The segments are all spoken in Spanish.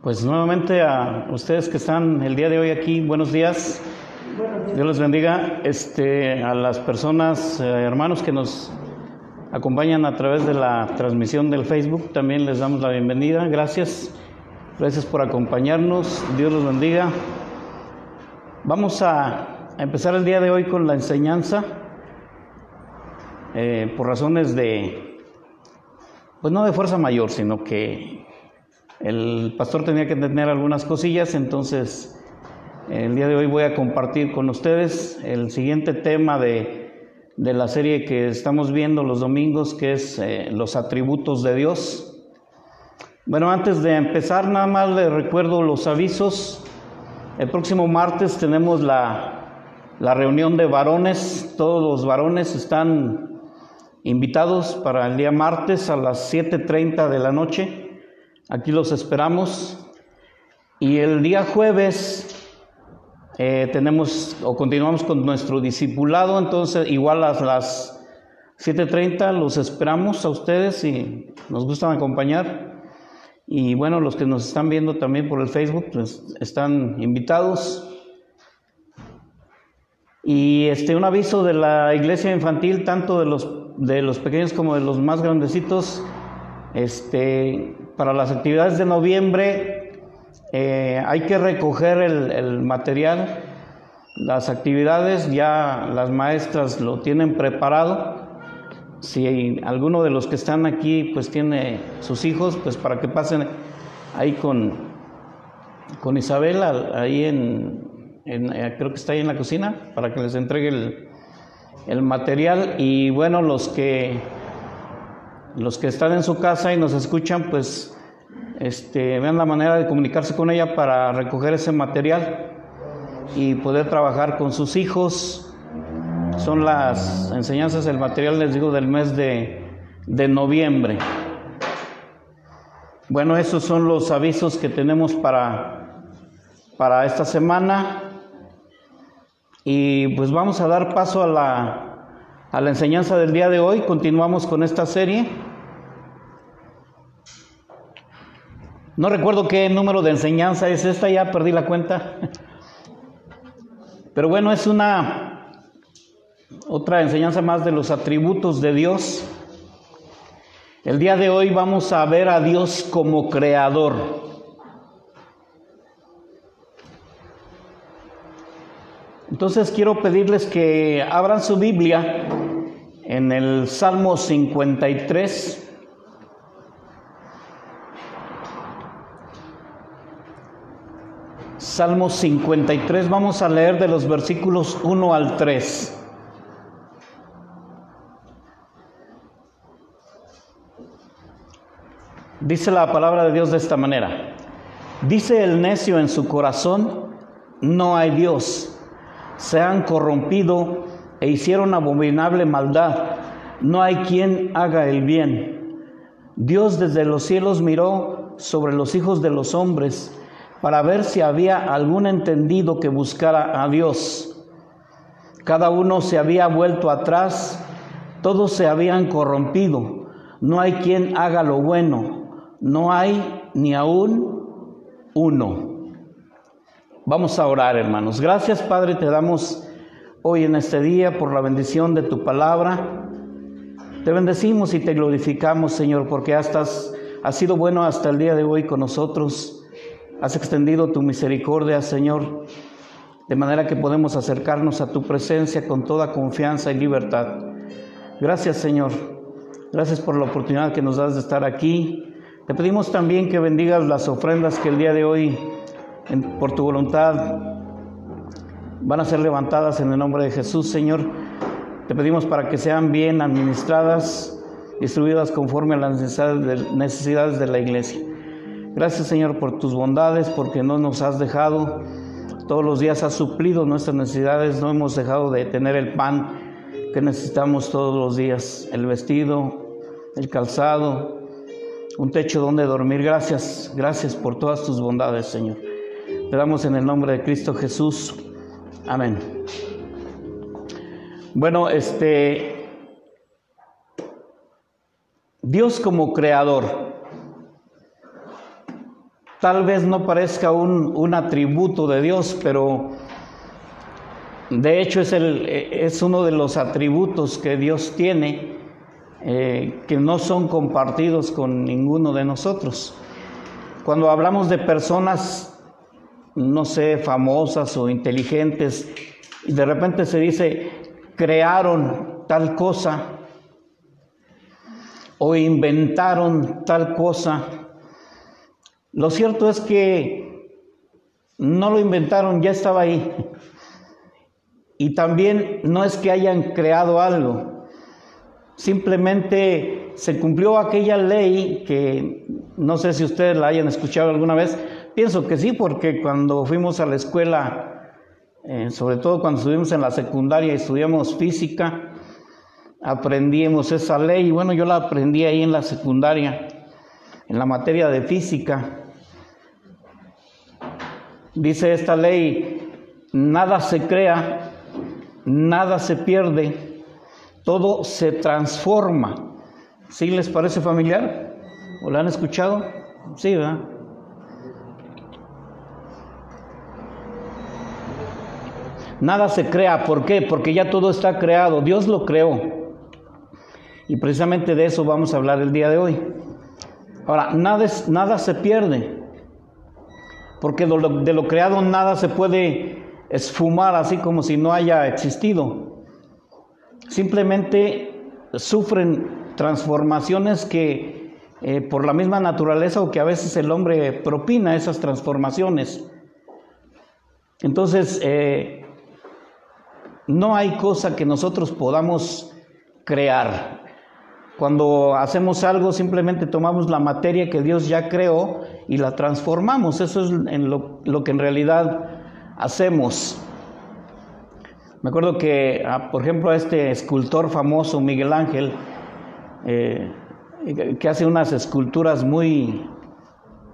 Pues nuevamente a ustedes que están el día de hoy aquí, buenos días. Dios les bendiga. A las personas, hermanos que nos acompañan a través de la transmisión del Facebook, también les damos la bienvenida. Gracias por acompañarnos. Dios los bendiga. Vamos a empezar el día de hoy con la enseñanza, por razones pues no de fuerza mayor, sino que el pastor tenía que tener algunas cosillas. Entonces el día de hoy voy a compartir con ustedes el siguiente tema de la serie que estamos viendo los domingos, que es los atributos de Dios. Bueno, antes de empezar, nada más les recuerdo los avisos. El próximo martes tenemos la reunión de varones. Todos los varones están invitados para el día martes a las 7:30 de la noche. Aquí los esperamos. Y el día jueves continuamos con nuestro discipulado. Entonces igual a las 7:30 los esperamos a ustedes si nos gustan acompañar. Y bueno, los que nos están viendo también por el Facebook, pues están invitados. Y un aviso de la iglesia infantil, tanto de los pequeños como de los más grandecitos. Para las actividades de noviembre hay que recoger el material. Las actividades ya las maestras lo tienen preparado. Si alguno de los que están aquí pues tiene sus hijos, pues para que pasen ahí con Isabel, ahí creo que está ahí en la cocina, para que les entregue el material. Y bueno, los que están en su casa y nos escuchan, pues vean la manera de comunicarse con ella para recoger ese material y poder trabajar con sus hijos. Son las enseñanzas, el material, les digo, del mes de noviembre. Bueno, esos son los avisos que tenemos para esta semana. Y pues vamos a dar paso a la enseñanza del día de hoy. Continuamos con esta serie. No recuerdo qué número de enseñanza es esta, ya perdí la cuenta. Pero bueno, es otra enseñanza más de los atributos de Dios. El día de hoy vamos a ver a Dios como creador. Entonces quiero pedirles que abran su Biblia en el Salmo 53. Salmo 53, vamos a leer de los versículos 1 al 3. Dice la palabra de Dios de esta manera: dice el necio en su corazón, no hay Dios. Se han corrompido e hicieron abominable maldad. No hay quien haga el bien. Dios desde los cielos miró sobre los hijos de los hombres para ver si había algún entendido que buscara a Dios. Cada uno se había vuelto atrás, todos se habían corrompido. No hay quien haga lo bueno, no hay ni aún uno. Vamos a orar, hermanos. Gracias, Padre, te damos hoy en este día por la bendición de tu palabra. Te bendecimos y te glorificamos, Señor, porque has sido bueno hasta el día de hoy con nosotros. Has extendido tu misericordia, Señor, de manera que podemos acercarnos a tu presencia con toda confianza y libertad. Gracias, Señor. Gracias por la oportunidad que nos das de estar aquí. Te pedimos también que bendigas las ofrendas que el día de hoy, por tu voluntad, van a ser levantadas en el nombre de Jesús, Señor. Te pedimos para que sean bien administradas, distribuidas conforme a las necesidades de la iglesia. Gracias, Señor, por tus bondades, porque no nos has dejado. Todos los días has suplido nuestras necesidades. No hemos dejado de tener el pan que necesitamos todos los días, el vestido, el calzado, un techo donde dormir. Gracias por todas tus bondades, Señor. Te damos en el nombre de Cristo Jesús. Amén. Bueno, Dios como creador. tal vez no parezca un atributo de Dios, pero de hecho es uno de los atributos que Dios tiene, que no son compartidos con ninguno de nosotros. Cuando hablamos de personas, no sé, famosas o inteligentes, y de repente se dice, crearon tal cosa, o inventaron tal cosa. Lo cierto es que no lo inventaron, ya estaba ahí. Y también no es que hayan creado algo, simplemente se cumplió aquella ley que no sé si ustedes la hayan escuchado alguna vez. Pienso que sí, porque cuando fuimos a la escuela, sobre todo cuando estuvimos en la secundaria y estudiamos física, aprendimos esa ley. Y bueno, yo la aprendí ahí en la secundaria, en la materia de física. Dice esta ley: nada se crea, nada se pierde, todo se transforma. ¿Sí les parece familiar? ¿O la han escuchado? Sí, ¿verdad? Nada se crea, ¿por qué? Porque ya todo está creado, Dios lo creó. Y precisamente de eso vamos a hablar el día de hoy. Ahora, nada se pierde, porque de lo creado nada se puede esfumar así como si no haya existido. Simplemente sufren transformaciones que por la misma naturaleza, o que a veces el hombre propina esas transformaciones. Entonces, no hay cosa que nosotros podamos crear. Cuando hacemos algo, simplemente tomamos la materia que Dios ya creó y la transformamos. Eso es lo que en realidad hacemos. Me acuerdo que, por ejemplo, a este escultor famoso, Miguel Ángel, que hace unas esculturas muy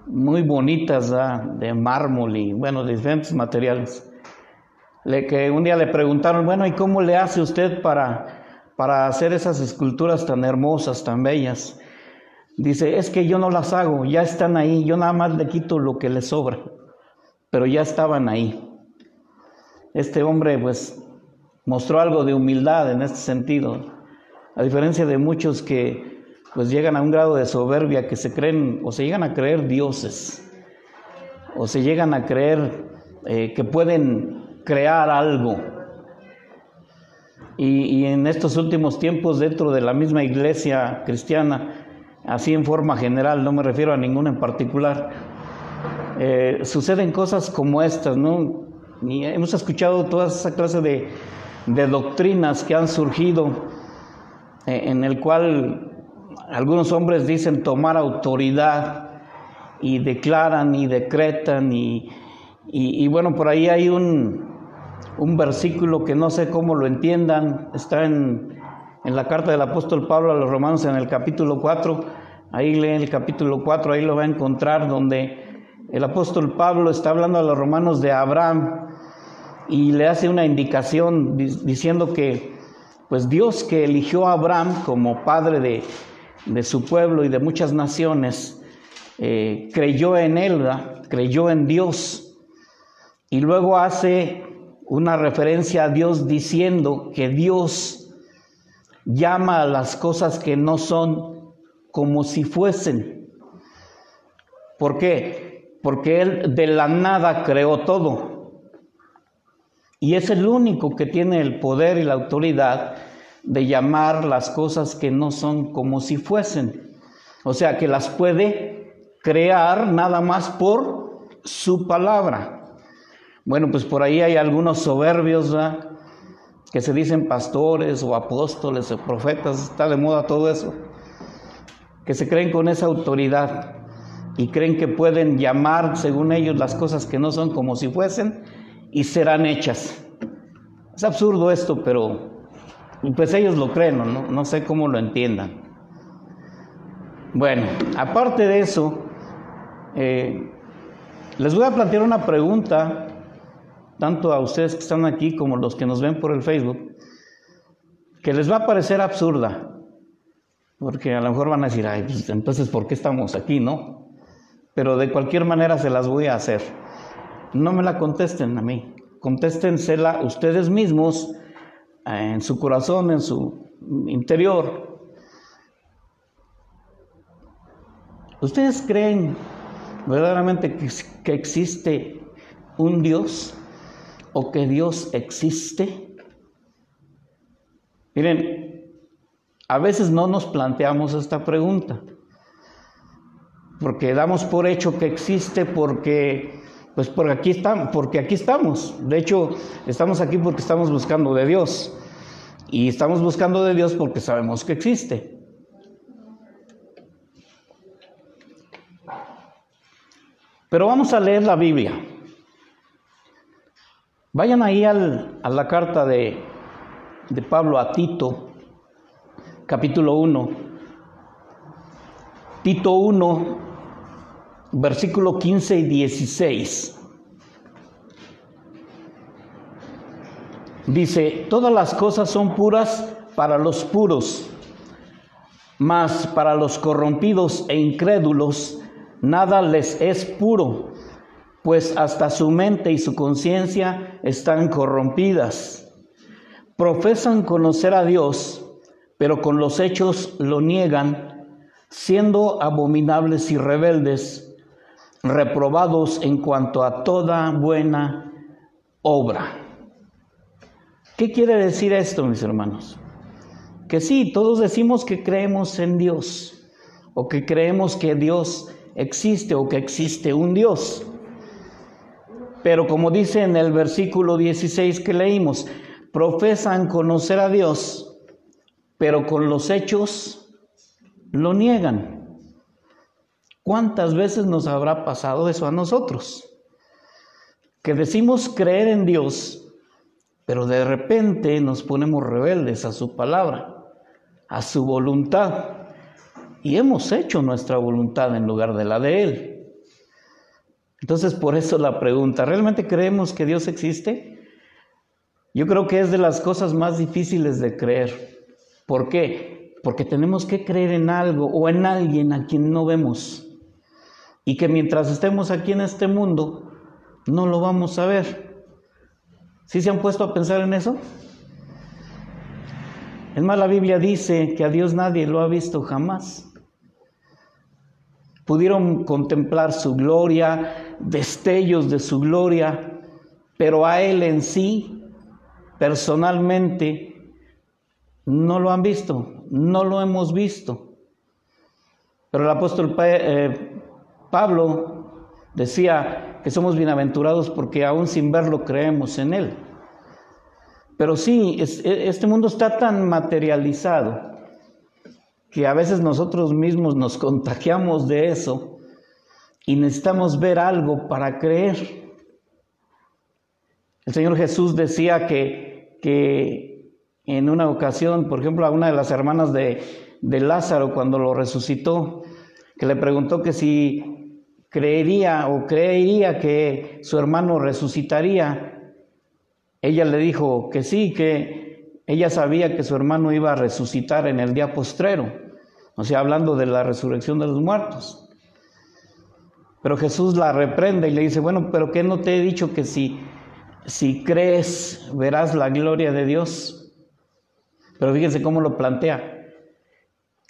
bonitas, ¿verdad?, de mármol y, bueno, de diferentes materiales. Que un día le preguntaron, bueno, ¿y cómo le hace usted para hacer esas esculturas tan hermosas, tan bellas? Dice, es que yo no las hago, ya están ahí, yo nada más le quito lo que le sobra, pero ya estaban ahí. Este hombre pues mostró algo de humildad en este sentido, a diferencia de muchos que pues llegan a un grado de soberbia, que se creen o se llegan a creer dioses, o se llegan a creer que pueden crear algo. Y en estos últimos tiempos, dentro de la misma iglesia cristiana, así en forma general, no me refiero a ninguna en particular, suceden cosas como estas, ¿no? Y hemos escuchado toda esa clase de doctrinas que han surgido, en el cual algunos hombres dicen tomar autoridad y declaran y decretan y bueno, por ahí hay un versículo que no sé cómo lo entiendan, está en la carta del apóstol Pablo a los Romanos en el capítulo 4, ahí leen el capítulo 4, ahí lo va a encontrar, donde el apóstol Pablo está hablando a los romanos de Abraham y le hace una indicación diciendo que pues Dios, que eligió a Abraham como padre de su pueblo y de muchas naciones, creyó en él, ¿verdad?, creyó en Dios, y luego hace una referencia a Dios diciendo que Dios llama a las cosas que no son como si fuesen. ¿Por qué? Porque Él de la nada creó todo. Y es el único que tiene el poder y la autoridad de llamar las cosas que no son como si fuesen. O sea, que las puede crear nada más por su palabra. Bueno, pues por ahí hay algunos soberbios, ¿verdad?, que se dicen pastores o apóstoles o profetas, está de moda todo eso, que se creen con esa autoridad y creen que pueden llamar, según ellos, las cosas que no son como si fuesen y serán hechas. Es absurdo esto, pero pues ellos lo creen, no sé cómo lo entiendan. Bueno, aparte de eso, les voy a plantear una pregunta, tanto a ustedes que están aquí como los que nos ven por el Facebook, que les va a parecer absurda, porque a lo mejor van a decir, ay, pues entonces, ¿por qué estamos aquí, no? pero de cualquier manera se las voy a hacer. No me la contesten a mí, contéstensela ustedes mismos en su corazón, en su interior. ¿Ustedes creen verdaderamente que existe un Dios o que Dios existe? Miren, a veces no nos planteamos esta pregunta, porque damos por hecho que existe porque aquí estamos. De hecho, estamos aquí porque estamos buscando de Dios, y estamos buscando de Dios porque sabemos que existe. Pero vamos a leer la Biblia. Vayan ahí a la carta de Pablo a Tito, capítulo 1. Tito 1, versículo 15 y 16. Dice: todas las cosas son puras para los puros, mas para los corrompidos e incrédulos nada les es puro, pues hasta su mente y su conciencia están corrompidas. Profesan conocer a Dios, pero con los hechos lo niegan, siendo abominables y rebeldes, reprobados en cuanto a toda buena obra. ¿Qué quiere decir esto, mis hermanos? Que sí, todos decimos que creemos en Dios, o que creemos que Dios existe, o que existe un Dios. Pero como dice en el versículo 16 que leímos, profesan conocer a Dios, pero con los hechos lo niegan. ¿Cuántas veces nos habrá pasado eso a nosotros? Que decimos creer en Dios, pero de repente nos ponemos rebeldes a su palabra, a su voluntad, y hemos hecho nuestra voluntad en lugar de la de Él. Entonces, por eso la pregunta: ¿realmente creemos que Dios existe? Yo creo que es de las cosas más difíciles de creer. ¿Por qué? Porque tenemos que creer en algo o en alguien a quien no vemos, y que mientras estemos aquí en este mundo no lo vamos a ver. ¿Sí se han puesto a pensar en eso? Es más, la Biblia dice que a Dios nadie lo ha visto jamás. Pudieron contemplar su gloria, destellos de su gloria, pero a Él en sí, personalmente, no lo han visto, no lo hemos visto. Pero el apóstol Pablo decía que somos bienaventurados porque aún sin verlo creemos en Él. Pero sí, este mundo está tan materializado que a veces nosotros mismos nos contagiamos de eso y necesitamos ver algo para creer. El Señor Jesús decía que en una ocasión, por ejemplo, a una de las hermanas de Lázaro, cuando lo resucitó, que le preguntó que si creería que su hermano resucitaría, ella le dijo que sí, que ella sabía que su hermano iba a resucitar en el día postrero. O sea, hablando de la resurrección de los muertos. Pero Jesús la reprende y le dice: bueno, pero ¿qué no te he dicho que si crees verás la gloria de Dios? Pero fíjense cómo lo plantea: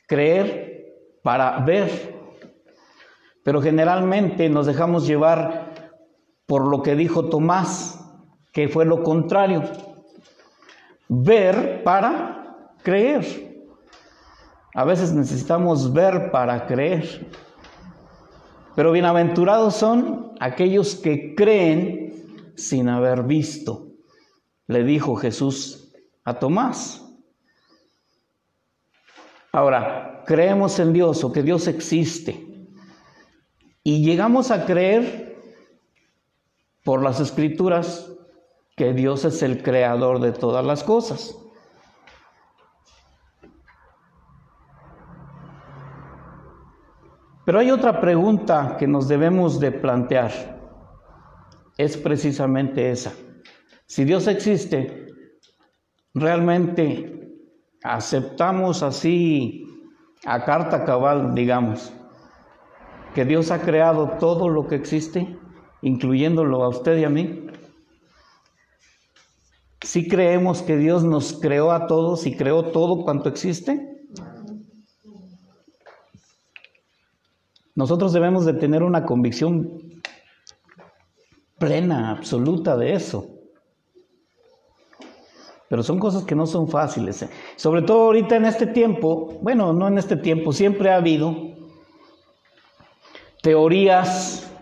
creer para ver. Pero generalmente nos dejamos llevar por lo que dijo Tomás, que fue lo contrario: ver para creer. A veces necesitamos ver para creer. Pero bienaventurados son aquellos que creen sin haber visto, le dijo Jesús a Tomás. Ahora, creemos en Dios o que Dios existe, y llegamos a creer por las Escrituras que Dios es el creador de todas las cosas. Pero hay otra pregunta que nos debemos de plantear. Es precisamente esa: si Dios existe, ¿realmente aceptamos así a carta cabal, digamos, que Dios ha creado todo lo que existe, incluyéndolo a usted y a mí? ¿Sí creemos que Dios nos creó a todos y creó todo cuanto existe? Nosotros debemos de tener una convicción plena, absoluta de eso. Pero son cosas que no son fáciles. Sobre todo ahorita en este tiempo, bueno, no en este tiempo, siempre ha habido teorías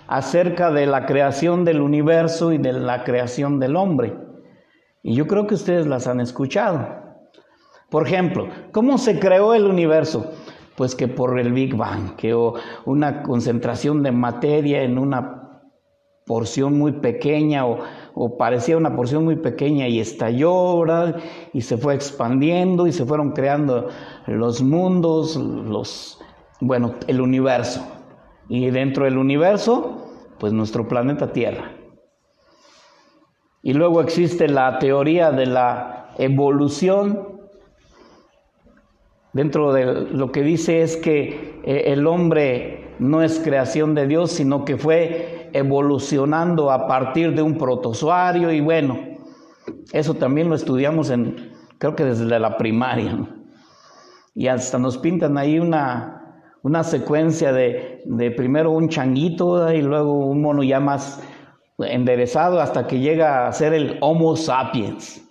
acerca de la creación del universo y de la creación del hombre. Y yo creo que ustedes las han escuchado. Por ejemplo, ¿cómo se creó el universo? Pues que por el Big Bang, que una concentración de materia en una porción muy pequeña o parecía una porción muy pequeña y estalló, ¿verdad? Y se fue expandiendo y se fueron creando los mundos, el universo. Y dentro del universo, pues nuestro planeta Tierra. Y luego existe la teoría de la evolución. Dentro de lo que dice es que el hombre no es creación de Dios, sino que fue evolucionando a partir de un protozoario. Y bueno, eso también lo estudiamos creo que desde la primaria, ¿no? Y hasta nos pintan ahí una secuencia de primero un changuito, ¿verdad? Y luego un mono ya más enderezado hasta que llega a ser el Homo sapiens.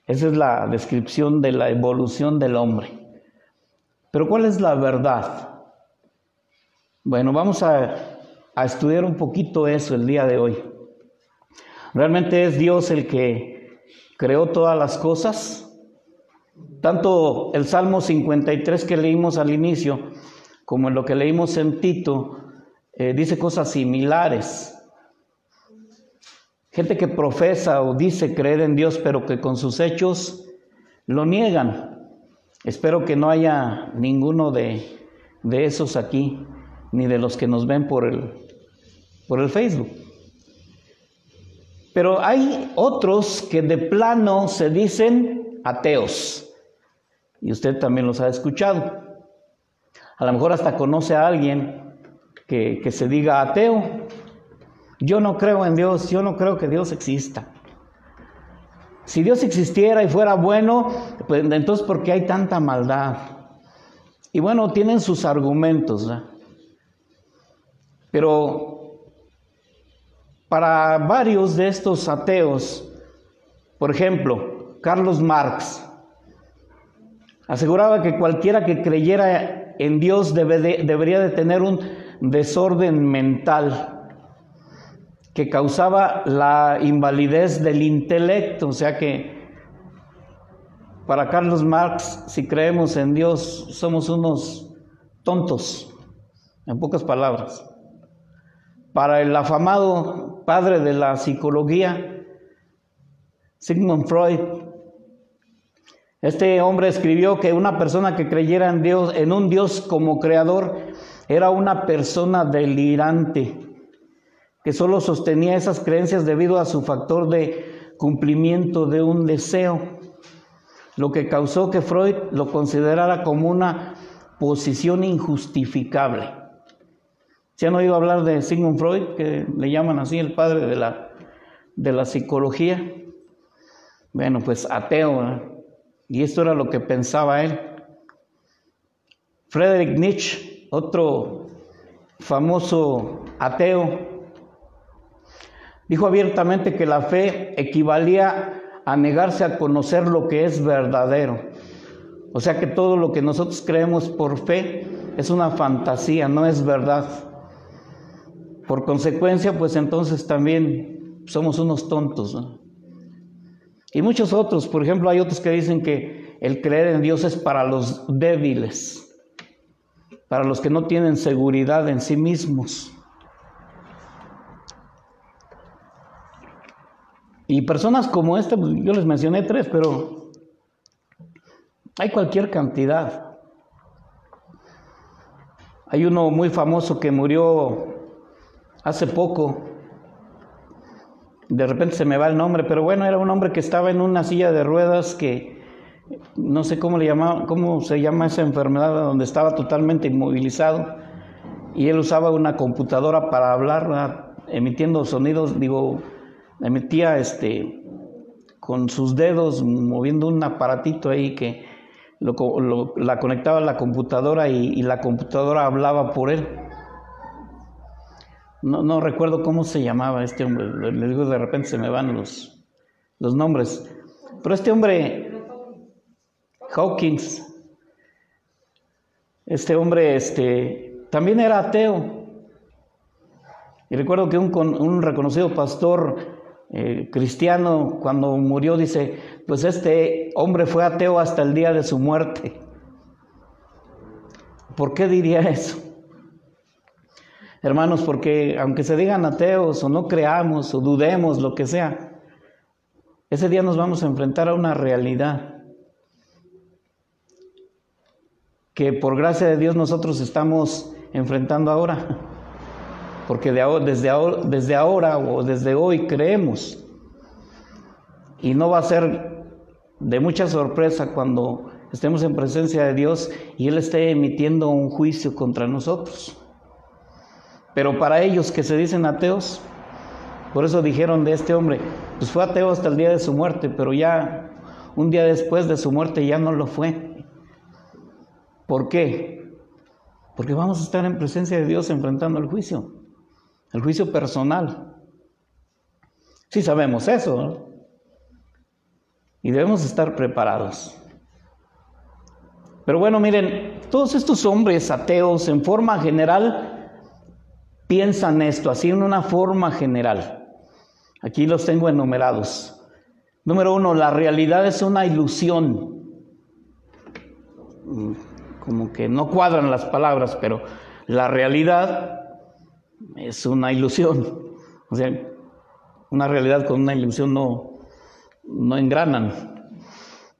Esa es la descripción de la evolución del hombre. Pero ¿cuál es la verdad? Bueno, vamos a estudiar un poquito eso el día de hoy. ¿Realmente es Dios el que creó todas las cosas? Tanto el Salmo 53 que leímos al inicio, como en lo que leímos en Tito, dice cosas similares. Gente que profesa o dice creer en Dios, pero que con sus hechos lo niegan. Espero que no haya ninguno de esos aquí, ni de los que nos ven por el Facebook. Pero hay otros que de plano se dicen ateos. Y usted también los ha escuchado. A lo mejor hasta conoce a alguien que se diga ateo. Yo no creo en Dios, yo no creo que Dios exista. Si Dios existiera y fuera bueno, pues entonces ¿por qué hay tanta maldad? Y bueno, tienen sus argumentos, ¿verdad? Pero para varios de estos ateos, por ejemplo, Carlos Marx aseguraba que cualquiera que creyera en Dios debería de tener un desorden mental que causaba la invalidez del intelecto. O sea que para Carlos Marx, si creemos en Dios, somos unos tontos, en pocas palabras. Para el afamado padre de la psicología, Sigmund Freud, este hombre escribió que una persona que creyera en Dios, en un Dios como creador, era una persona delirante, que solo sostenía esas creencias debido a su factor de cumplimiento de un deseo, lo que causó que Freud lo considerara como una posición injustificable. ¿Se han oído hablar de Sigmund Freud, que le llaman así el padre de la psicología? Bueno, pues ateo, ¿eh? Y esto era lo que pensaba él. Friedrich Nietzsche, otro famoso ateo, dijo abiertamente que la fe equivalía a negarse a conocer lo que es verdadero. O sea que todo lo que nosotros creemos por fe es una fantasía, no es verdad. Por consecuencia, pues entonces también somos unos tontos, ¿no? Y muchos otros, por ejemplo, hay otros que dicen que el creer en Dios es para los débiles, para los que no tienen seguridad en sí mismos. Y personas como esta, pues yo les mencioné 3, pero hay cualquier cantidad. Hay uno muy famoso que murió hace poco. De repente se me va el nombre, pero bueno, era un hombre que estaba en una silla de ruedas que no sé cómo se llama esa enfermedad, donde estaba totalmente inmovilizado. y él usaba una computadora para hablar, ¿verdad? Emitiendo sonidos, emitía con sus dedos, moviendo un aparatito ahí que la conectaba a la computadora y la computadora hablaba por él. No recuerdo cómo se llamaba este hombre, les digo, de repente se me van los nombres. Pero este hombre, Hawkins, este hombre también era ateo. Y recuerdo que un reconocido pastor cristiano, cuando murió, dice, pues este hombre fue ateo hasta el día de su muerte. ¿Por qué diría eso? Hermanos, porque aunque se digan ateos o no creamos o dudemos, lo que sea, ese día nos vamos a enfrentar a una realidad que por gracia de Dios nosotros estamos enfrentando ahora, porque desde ahora o desde hoy creemos, y no va a ser de mucha sorpresa cuando estemos en presencia de Dios y Él esté emitiendo un juicio contra nosotros. Pero para ellos que se dicen ateos, por eso dijeron de este hombre, pues fue ateo hasta el día de su muerte, pero ya un día después de su muerte ya no lo fue. ¿Por qué? Porque vamos a estar en presencia de Dios enfrentando el juicio personal. Sí sabemos eso, ¿no? Y debemos estar preparados. Pero bueno, miren, todos estos hombres ateos en forma general piensan esto, así en una forma general. Aquí los tengo enumerados. Número 1, la realidad es una ilusión. Como que no cuadran las palabras, pero la realidad es una ilusión. O sea, una realidad con una ilusión no engranan,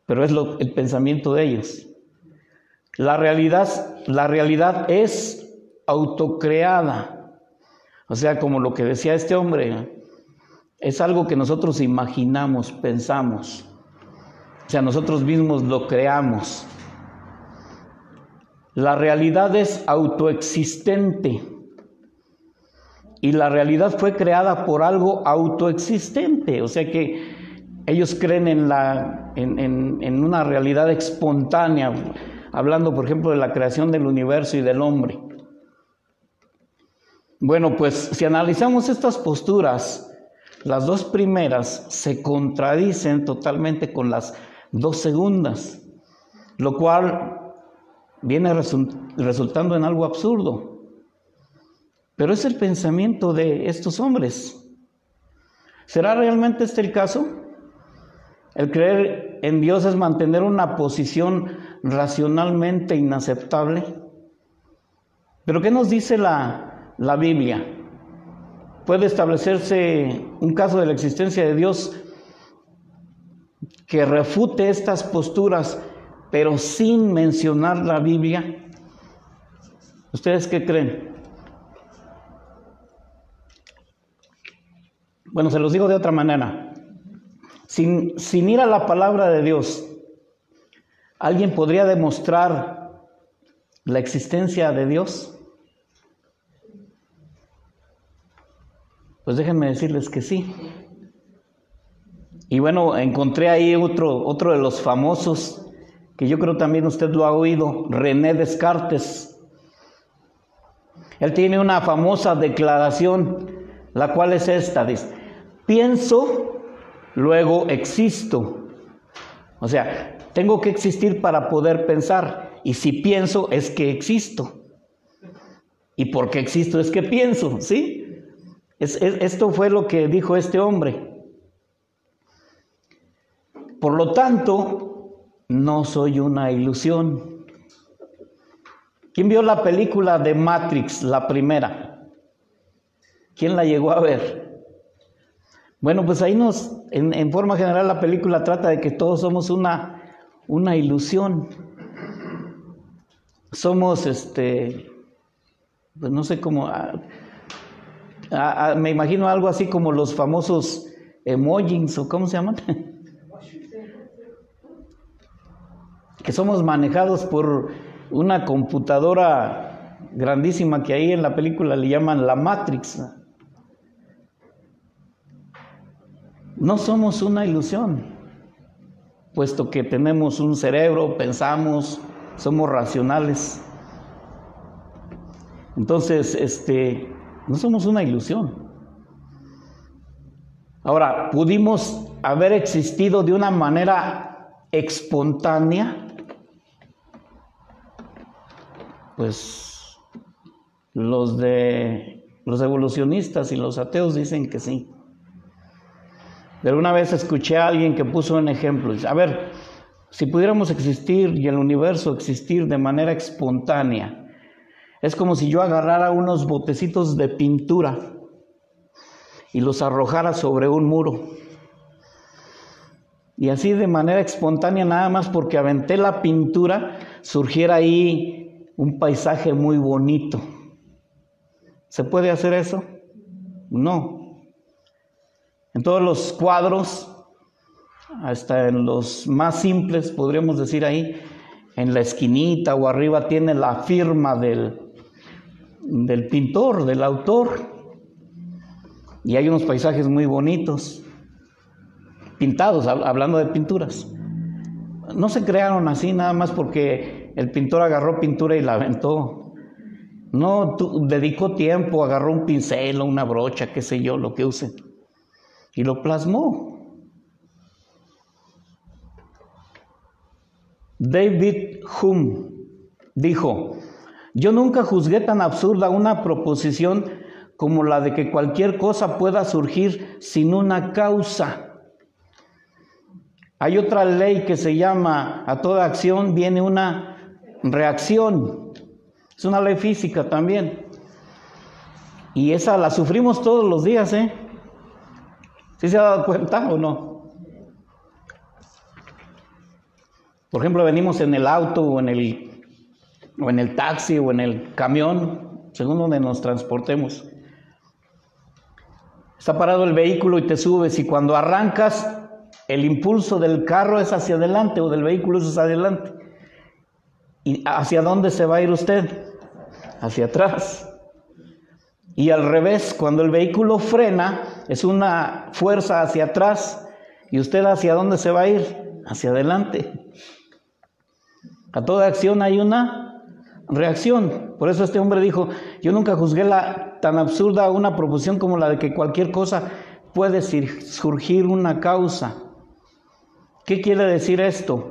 pero es el pensamiento de ellos. La realidad es autocreada. O sea, como lo que decía este hombre, es algo que nosotros imaginamos, pensamos. O sea, nosotros mismos lo creamos. La realidad es autoexistente. Y la realidad fue creada por algo autoexistente. O sea que ellos creen en una realidad espontánea, hablando, por ejemplo, de la creación del universo y del hombre. Bueno, pues si analizamos estas posturas, las dos primeras se contradicen totalmente con las dos segundas, lo cual viene resultando en algo absurdo. Pero es el pensamiento de estos hombres. ¿Será realmente este el caso? El creer en Dios es mantener una posición racionalmente inaceptable. ¿Pero qué nos dice la Biblia? ¿Puede establecerse un caso de la existencia de Dios que refute estas posturas, pero sin mencionar la Biblia? ¿Ustedes qué creen? Bueno, se los digo de otra manera. Sin ir a la palabra de Dios, ¿alguien podría demostrar la existencia de Dios? Pues déjenme decirles que sí. Y bueno, encontré ahí otro de los famosos, que yo creo también usted lo ha oído, René Descartes. Él tiene una famosa declaración, la cual es esta, dice: pienso, luego existo. O sea, tengo que existir para poder pensar, y si pienso es que existo. ¿Y por qué existo? Es que pienso, ¿sí? Esto fue lo que dijo este hombre. Por lo tanto, no soy una ilusión. ¿Quién vio la película de Matrix, la primera? ¿Quién la llegó a ver? Bueno, pues ahí en forma general la película trata de que todos somos una ilusión. Somos, pues no sé cómo, me imagino algo así como los famosos emojis, o ¿cómo se llaman? Que somos manejados por una computadora grandísima que ahí en la película le llaman la Matrix. No somos una ilusión, puesto que tenemos un cerebro, pensamos, somos racionales. Entonces, no somos una ilusión. Ahora, ¿pudimos haber existido de una manera espontánea? Pues los evolucionistas y los ateos dicen que sí. Pero una vez escuché a alguien que puso un ejemplo. Dice, a ver, si pudiéramos existir y el universo existir de manera espontánea, es como si yo agarrara unos botecitos de pintura y los arrojara sobre un muro. Y así de manera espontánea, nada más porque aventé la pintura, surgiera ahí un paisaje muy bonito. ¿Se puede hacer eso? No. En todos los cuadros, hasta en los más simples, podríamos decir ahí, en la esquinita o arriba tiene la firma del pintor, del autor. Y hay unos paisajes muy bonitos, pintados, hablando de pinturas. No se crearon así nada más porque el pintor agarró pintura y la aventó. No, dedicó tiempo, agarró un pincel o una brocha, qué sé yo, lo que use, y lo plasmó. David Hume dijo, yo nunca juzgué tan absurda una proposición como la de que cualquier cosa pueda surgir sin una causa. Hay otra ley que se llama, a toda acción viene una reacción. Es una ley física también. Y esa la sufrimos todos los días, ¿eh? ¿Sí se ha dado cuenta o no? Por ejemplo, venimos en el auto o en el taxi o en el camión, según donde nos transportemos. Está parado el vehículo y te subes, y cuando arrancas, el impulso del carro es hacia adelante o del vehículo es hacia adelante. ¿Y hacia dónde se va a ir usted? Hacia atrás. Y al revés, cuando el vehículo frena, es una fuerza hacia atrás. ¿Y usted hacia dónde se va a ir? Hacia adelante. A toda acción hay una reacción. Por eso este hombre dijo, yo nunca juzgué tan absurda una proposición como la de que cualquier cosa puede surgir una causa. ¿Qué quiere decir esto?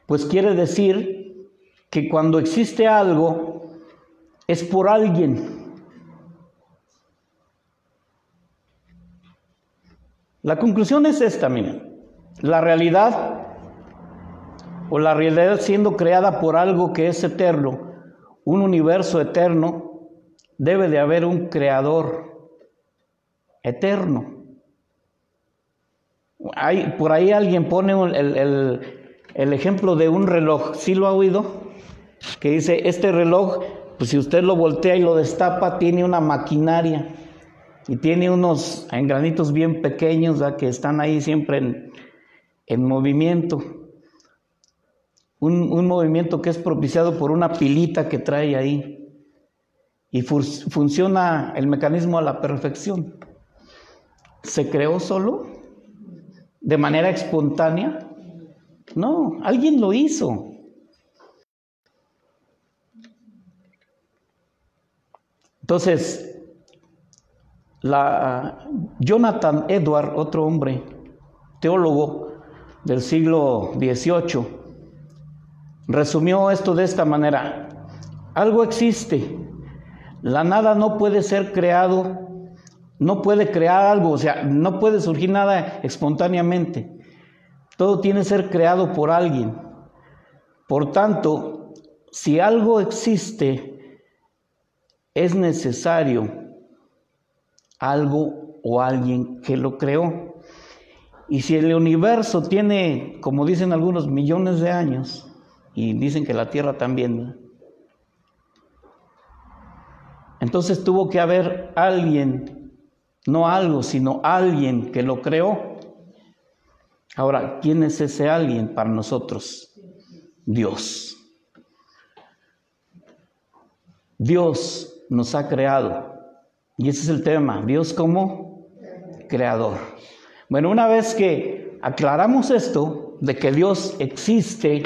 Pues quiere decir que cuando existe algo, es por alguien. La conclusión es esta, miren. La realidad siendo creada por algo que es eterno, un universo eterno, debe de haber un creador eterno. Por ahí alguien pone el ejemplo de un reloj. ¿Sí lo ha oído? Que dice, este reloj, pues si usted lo voltea y lo destapa, tiene una maquinaria y tiene unos engranitos bien pequeños, ¿verdad?, que están ahí siempre en movimiento. Un movimiento que es propiciado por una pilita que trae ahí. Y funciona el mecanismo a la perfección. ¿Se creó solo? ¿De manera espontánea? No, alguien lo hizo. Entonces, Jonathan Edwards, otro hombre, teólogo del siglo XVIII, resumió esto de esta manera: algo existe, la nada no puede ser creado, no puede crear algo, o sea, no puede surgir nada espontáneamente, todo tiene que ser creado por alguien. Por tanto, si algo existe, es necesario algo o alguien que lo creó. Y si el universo tiene, como dicen algunos, millones de años, y dicen que la Tierra también, ¿no?, entonces tuvo que haber alguien, no algo, sino alguien que lo creó. Ahora, ¿quién es ese alguien para nosotros? Dios. Dios nos ha creado. Y ese es el tema, Dios como creador. Bueno, una vez que aclaramos esto, de que Dios existe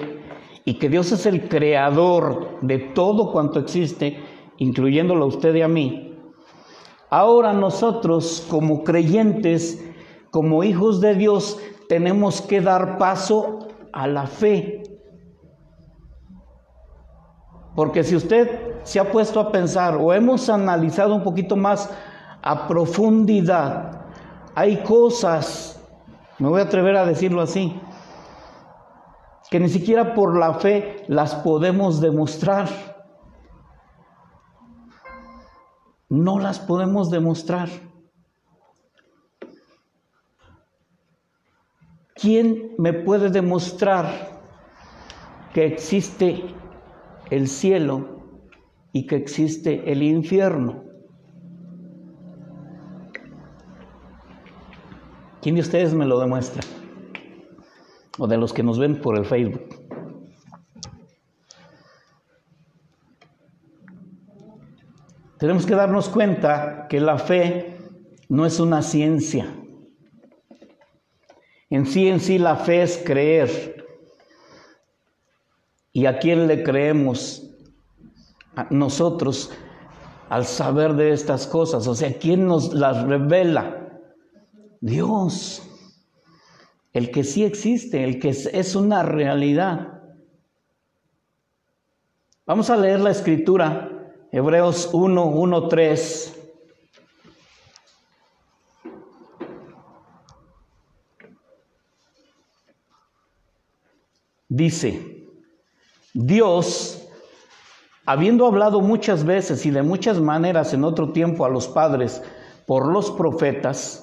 y que Dios es el creador de todo cuanto existe, incluyéndolo a usted y a mí, ahora nosotros como creyentes, como hijos de Dios, tenemos que dar paso a la fe. Porque si usted se ha puesto a pensar o hemos analizado un poquito más a profundidad, hay cosas, me voy a atrever a decirlo así, que ni siquiera por la fe las podemos demostrar. No las podemos demostrar. ¿Quién me puede demostrar que existe el cielo y que existe el infierno? ¿Quién de ustedes me lo demuestra? O de los que nos ven por el Facebook. Tenemos que darnos cuenta que la fe no es una ciencia. En sí la fe es creer. ¿Y a quién le creemos? A nosotros, al saber de estas cosas. O sea, ¿quién nos las revela? Dios. El que sí existe, el que es una realidad. Vamos a leer la escritura, Hebreos 1:3. Dice, Dios, habiendo hablado muchas veces y de muchas maneras en otro tiempo a los padres por los profetas,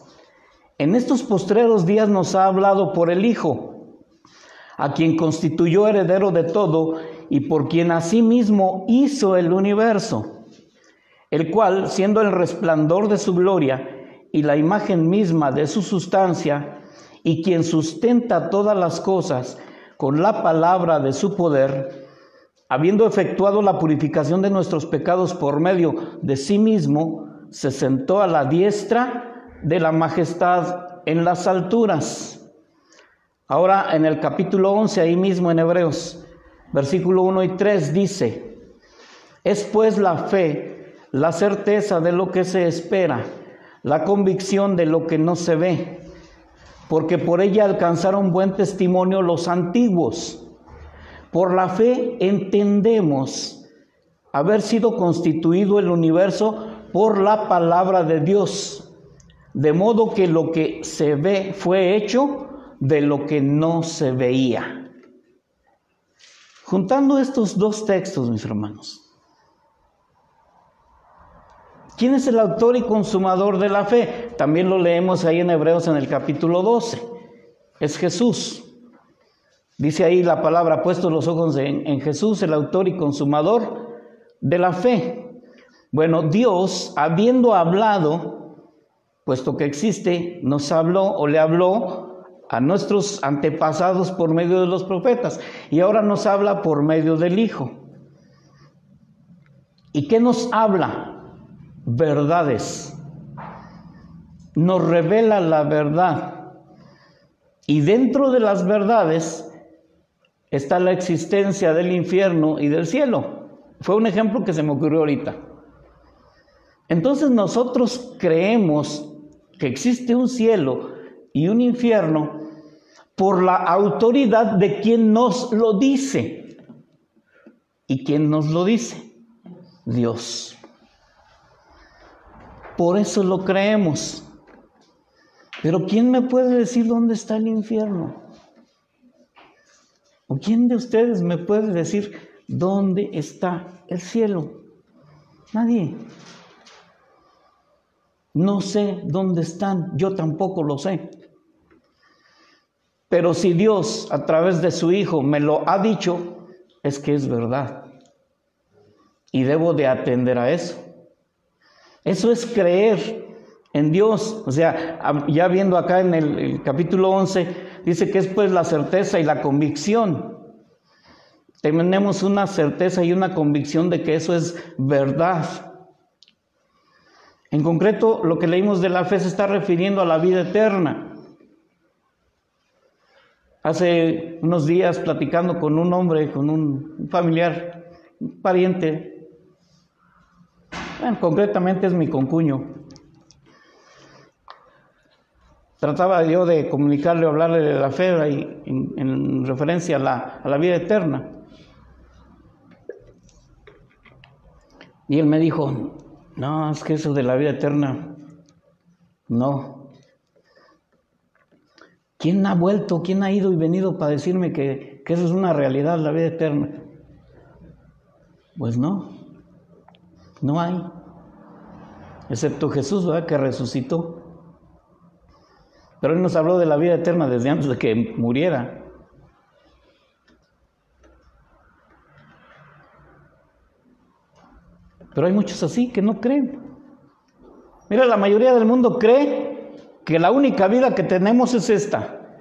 en estos postreros días nos ha hablado por el Hijo, a quien constituyó heredero de todo y por quien asimismo hizo el universo, el cual, siendo el resplandor de su gloria y la imagen misma de su sustancia, y quien sustenta todas las cosas con la palabra de su poder, habiendo efectuado la purificación de nuestros pecados por medio de sí mismo, se sentó a la diestra de la majestad en las alturas. Ahora en el capítulo 11, ahí mismo en Hebreos, versículo 1 y 3 dice, es pues la fe, la certeza de lo que se espera, la convicción de lo que no se ve, porque por ella alcanzaron buen testimonio los antiguos. Por la fe entendemos haber sido constituido el universo por la palabra de Dios, de modo que lo que se ve fue hecho de lo que no se veía. Juntando estos dos textos, mis hermanos, ¿quién es el autor y consumador de la fe? También lo leemos ahí en Hebreos en el capítulo 12. Es Jesús. Dice ahí la palabra, puestos los ojos en Jesús, el autor y consumador de la fe. Bueno, Dios, habiendo hablado, puesto que existe, nos habló o le habló a nuestros antepasados por medio de los profetas, y ahora nos habla por medio del Hijo. ¿Y qué nos habla? Verdades. Nos revela la verdad. Y dentro de las verdades está la existencia del infierno y del cielo. Fue un ejemplo que se me ocurrió ahorita. Entonces nosotros creemos que existe un cielo y un infierno por la autoridad de quien nos lo dice. ¿Y quién nos lo dice? Dios. Por eso lo creemos. Pero ¿quién me puede decir dónde está el infierno? ¿O quién de ustedes me puede decir dónde está el cielo? Nadie. No sé dónde están, yo tampoco lo sé. Pero si Dios a través de su Hijo me lo ha dicho, es que es verdad. Y debo de atender a eso. Eso es creer en Dios. O sea, ya viendo acá en el capítulo 11, dice que es pues la certeza y la convicción. tenemos una certeza y una convicción de que eso es verdad. En concreto, lo que leímos de la fe se está refiriendo a la vida eterna. Hace unos días, platicando con un hombre, con un familiar, un pariente, concretamente es mi concuño, trataba yo de comunicarle, hablarle de la fe en referencia a la vida eterna. Y él me dijo, no, es que eso de la vida eterna, no. ¿Quién ha ido y venido para decirme que eso es una realidad, la vida eterna? Pues no hay. Excepto Jesús, ¿verdad?, que resucitó. Pero Él nos habló de la vida eterna desde antes de que muriera. Pero hay muchos así que no creen. Mira, la mayoría del mundo cree que la única vida que tenemos es esta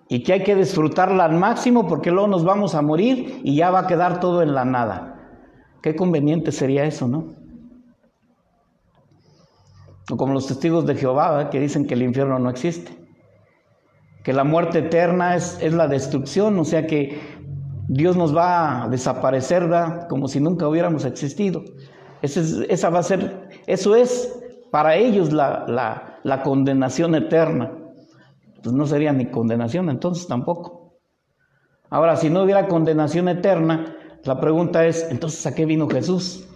y que hay que disfrutarla al máximo porque luego nos vamos a morir y ya va a quedar todo en la nada. Qué conveniente sería eso, ¿no? O como los testigos de Jehová, ¿verdad?, que dicen que el infierno no existe, que la muerte eterna es la destrucción, o sea que Dios nos va a desaparecer, ¿verdad?, como si nunca hubiéramos existido. Eso es para ellos la condenación eterna. Pues no sería ni condenación entonces tampoco. Ahora, si no hubiera condenación eterna, la pregunta es, entonces ¿a qué vino Jesús?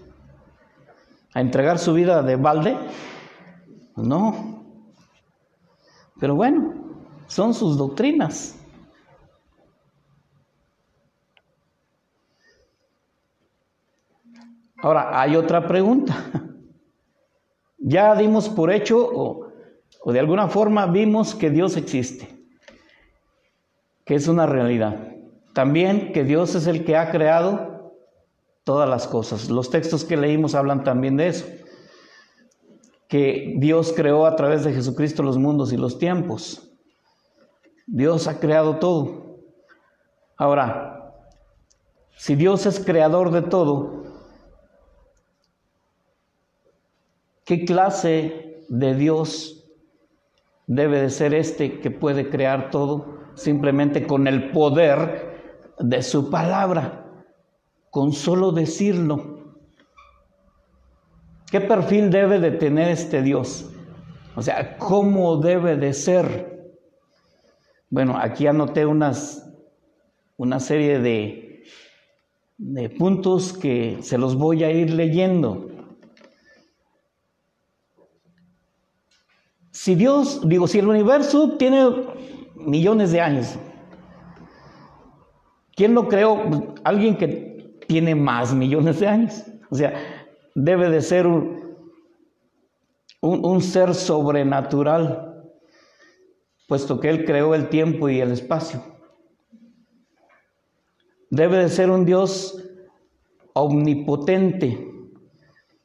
¿A entregar su vida de balde? No. Pero bueno, son sus doctrinas. Ahora, hay otra pregunta. Ya dimos por hecho o de alguna forma vimos que Dios existe, que es una realidad. También que Dios es el que ha creado todas las cosas. Los textos que leímos hablan también de eso, que Dios creó a través de Jesucristo los mundos y los tiempos. Dios ha creado todo. Ahora, si Dios es creador de todo, ¿qué clase de Dios debe de ser este que puede crear todo simplemente con el poder de su palabra, con solo decirlo? ¿Qué perfil debe de tener este Dios? O sea, ¿cómo debe de ser? Bueno, aquí anoté una serie de puntos que se los voy a ir leyendo. Si el universo tiene millones de años, ¿quién lo creó? Pues alguien que tiene más millones de años. O sea, debe de ser un ser sobrenatural, puesto que Él creó el tiempo y el espacio. Debe de ser un Dios omnipotente.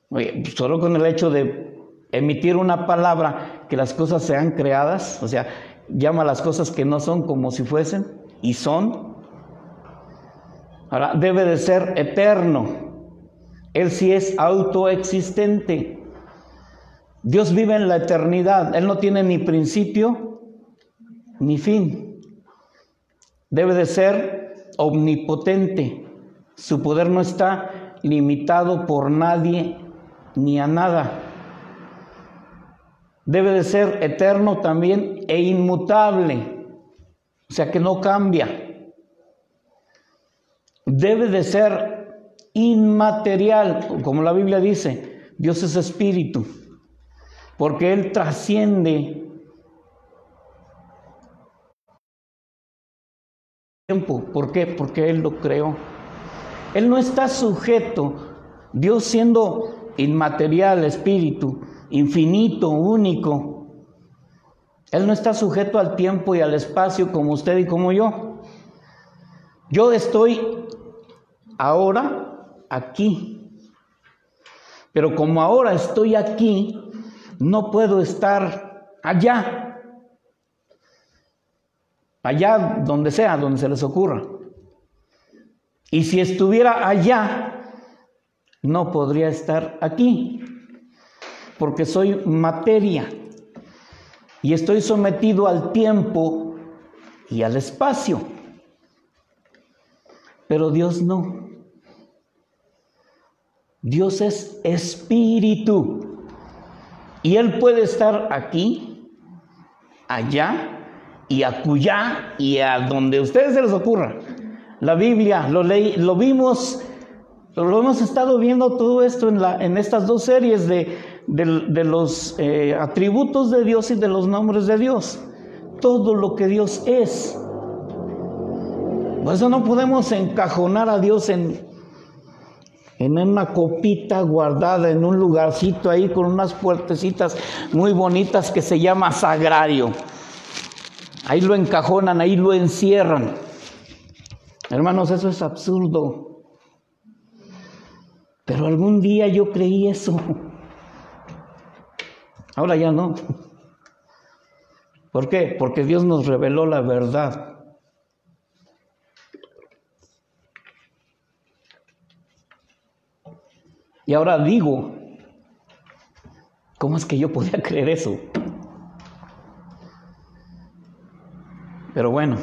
Oye, solo con el hecho de emitir una palabra, que las cosas sean creadas, o sea, llama a las cosas que no son como si fuesen, y son. Ahora, debe de ser eterno. Él sí es autoexistente. Dios vive en la eternidad. Él no tiene ni principio ni fin. Debe de ser omnipotente. Su poder no está limitado por nadie ni a nada. Debe de ser eterno también e inmutable, o sea que no cambia. Debe de ser inmaterial, como la Biblia dice, Dios es espíritu, porque Él trasciende tiempo. ¿Por qué? Porque Él lo creó. Él no está sujeto, Dios siendo inmaterial, espíritu, infinito, único. Él no está sujeto al tiempo y al espacio como usted y como yo. Yo estoy ahora aquí, pero como ahora estoy aquí, no puedo estar allá donde sea, donde se les ocurra. Y si estuviera allá, no podría estar aquí, porque soy materia y estoy sometido al tiempo y al espacio. Pero Dios no. Dios es espíritu y Él puede estar aquí, allá y acullá y a donde a ustedes se les ocurra. La Biblia, lo vimos, lo hemos estado viendo todo esto en estas dos series de los atributos de Dios y de los nombres de Dios. Todo lo que Dios es. Por eso no podemos encajonar a Dios en una copita guardada en un lugarcito ahí con unas puertecitas muy bonitas que se llama sagrario. Ahí lo encajonan, ahí lo encierran. Hermanos, eso es absurdo. Pero algún día yo creí eso. Ahora ya no. ¿Por qué? Porque Dios nos reveló la verdad. Y ahora digo, ¿cómo es que yo podía creer eso? Pero bueno,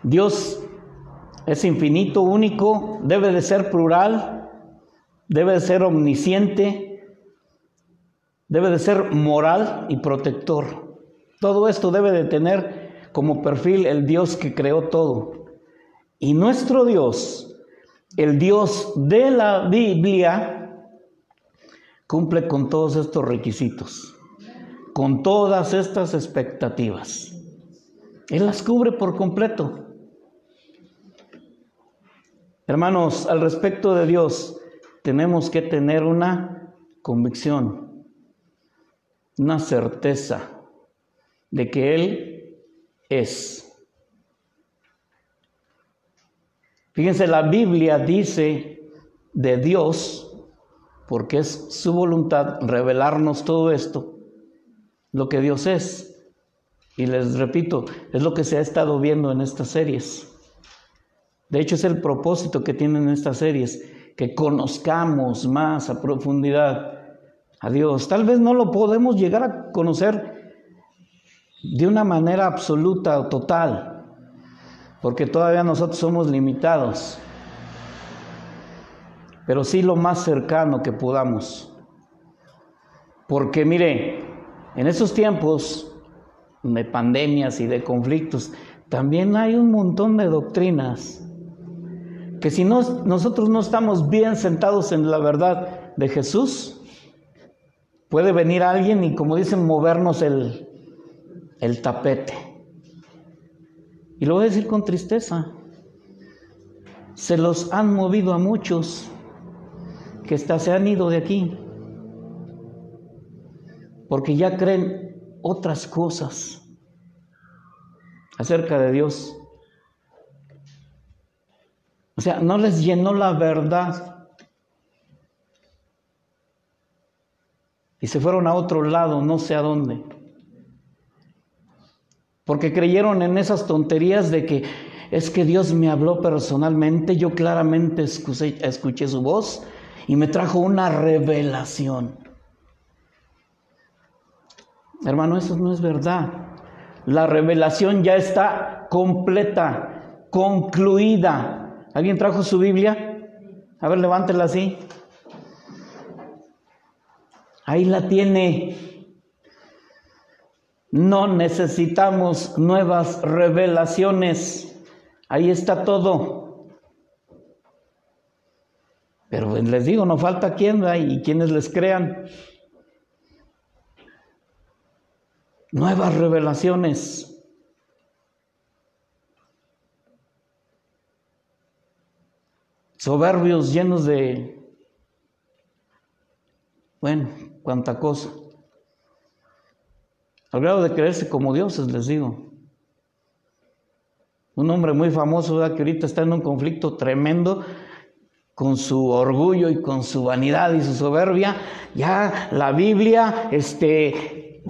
Dios es infinito, único, debe de ser plural, debe de ser omnisciente, debe de ser moral y protector. Todo esto debe de tener como perfil el Dios que creó todo. Y nuestro Dios, el Dios de la Biblia, cumple con todos estos requisitos, con todas estas expectativas. Él las cubre por completo. Hermanos, al respecto de Dios, tenemos que tener una convicción, una certeza de que Él es. Fíjense, la Biblia dice de Dios, porque es su voluntad revelarnos todo esto, lo que Dios es. Y les repito, es lo que se ha estado viendo en estas series. De hecho, es el propósito que tienen estas series, que conozcamos más a profundidad a Dios. Tal vez no lo podemos llegar a conocer de una manera absoluta o total, porque todavía nosotros somos limitados, pero sí lo más cercano que podamos. Porque mire, en estos tiempos de pandemias y de conflictos, también hay un montón de doctrinas que si nosotros no estamos bien sentados en la verdad de Jesús, puede venir alguien y, como dicen, movernos el tapete. Y lo voy a decir con tristeza, se los han movido a muchos que hasta se han ido de aquí, porque ya creen otras cosas acerca de Dios. O sea, no les llenó la verdad y se fueron a otro lado, no sé a dónde, porque creyeron en esas tonterías de que es que Dios me habló personalmente, yo claramente escuché su voz y me trajo una revelación. Hermano, eso no es verdad. La revelación ya está completa, concluida. ¿Alguien trajo su Biblia? A ver, levántela así. Ahí la tiene. No necesitamos nuevas revelaciones. Ahí está todo. Pero les digo, no falta quien y quienes les crean. Nuevas revelaciones. Soberbios, llenos de, bueno, cuánta cosa. Al grado de creerse como dioses, les digo. Un hombre muy famoso, ¿verdad?, que ahorita está en un conflicto tremendo con su orgullo y con su vanidad y su soberbia. Ya la Biblia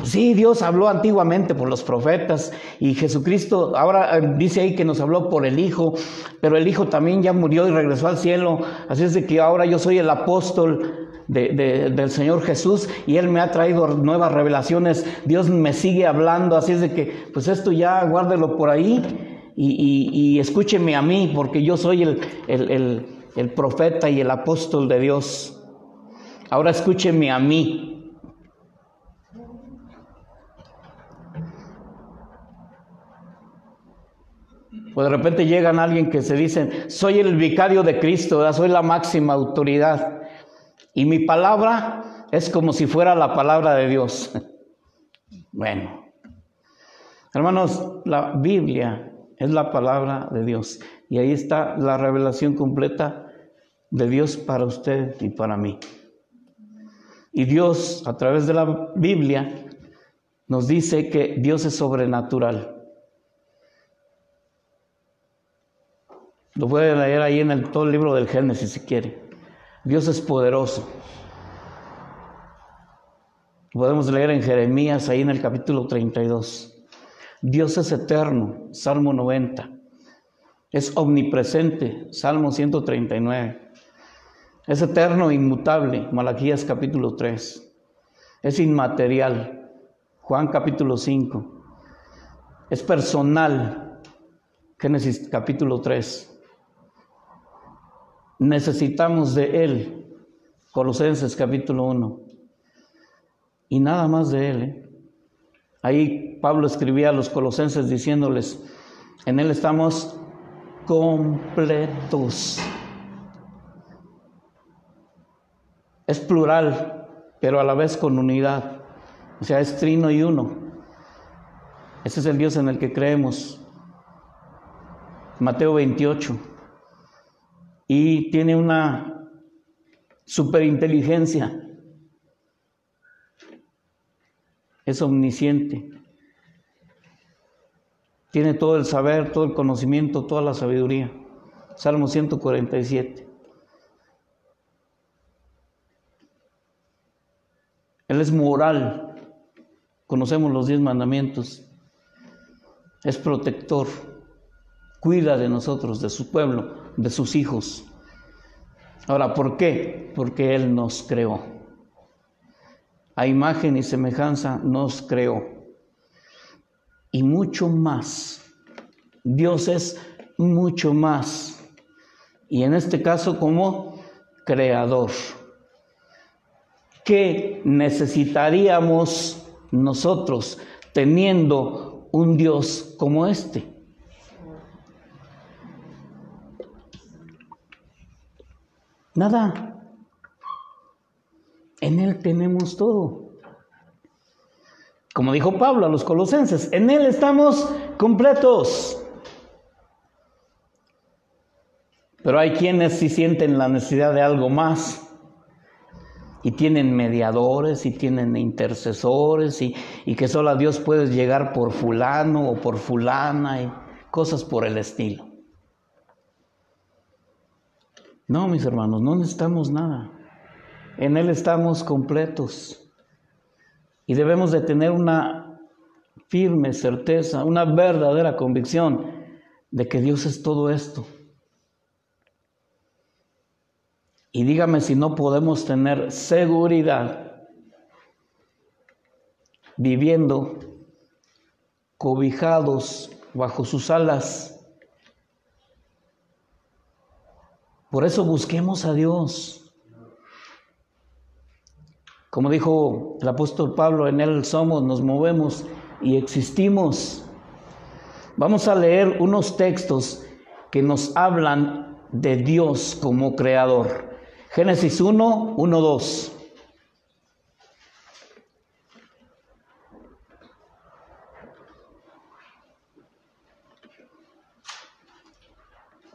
Sí, Dios habló antiguamente por los profetas y Jesucristo ahora dice ahí que nos habló por el Hijo, pero el Hijo también ya murió y regresó al cielo, así es de que ahora yo soy el apóstol del Señor Jesús y Él me ha traído nuevas revelaciones, Dios me sigue hablando, así es de que pues esto ya guárdelo por ahí y escúcheme a mí porque yo soy el profeta y el apóstol de Dios. Ahora escúcheme a mí. Pues de repente llegan alguien que se dicen, soy el vicario de Cristo, ¿verdad? Soy la máxima autoridad. Y mi palabra es como si fuera la palabra de Dios. Bueno, hermanos, la Biblia es la palabra de Dios. Y ahí está la revelación completa de Dios para usted y para mí. Y Dios, a través de la Biblia, nos dice que Dios es sobrenatural. Lo puede leer ahí en todo el libro del Génesis si quiere. Dios es poderoso. Lo podemos leer en Jeremías, ahí en el capítulo 32. Dios es eterno, Salmo 90. Es omnipresente, Salmo 139. Es eterno, inmutable, Malaquías capítulo 3. Es inmaterial, Juan capítulo 5. Es personal, Génesis capítulo 3. Necesitamos de Él, Colosenses capítulo 1, y nada más de Él. Ahí Pablo escribía a los colosenses diciéndoles, en Él estamos completos. Es plural, pero a la vez con unidad, o sea, es trino y uno. Ese es el Dios en el que creemos. Mateo 28. Y tiene una superinteligencia. Es omnisciente. Tiene todo el saber, todo el conocimiento, toda la sabiduría. Salmo 147. Él es moral. Conocemos los 10 mandamientos. Es protector. Cuida de nosotros, de su pueblo, de sus hijos. Ahora, ¿por qué? Porque Él nos creó. A imagen y semejanza nos creó. Y mucho más. Dios es mucho más. Y en este caso como creador. ¿Qué necesitaríamos nosotros teniendo un Dios como este? Nada. En Él tenemos todo. Como dijo Pablo a los colosenses, en Él estamos completos. Pero hay quienes sí sienten la necesidad de algo más. Y tienen mediadores, y tienen intercesores, y que solo a Dios puedes llegar por fulano o por fulana, y cosas por el estilo. No, mis hermanos, no necesitamos nada. En Él estamos completos. Y debemos de tener una firme certeza, una verdadera convicción de que Dios es todo esto. Y dígame si no podemos tener seguridad viviendo cobijados bajo sus alas. Por eso busquemos a Dios. Como dijo el apóstol Pablo, en Él somos, nos movemos y existimos. Vamos a leer unos textos que nos hablan de Dios como creador. Génesis 1, 1, 2.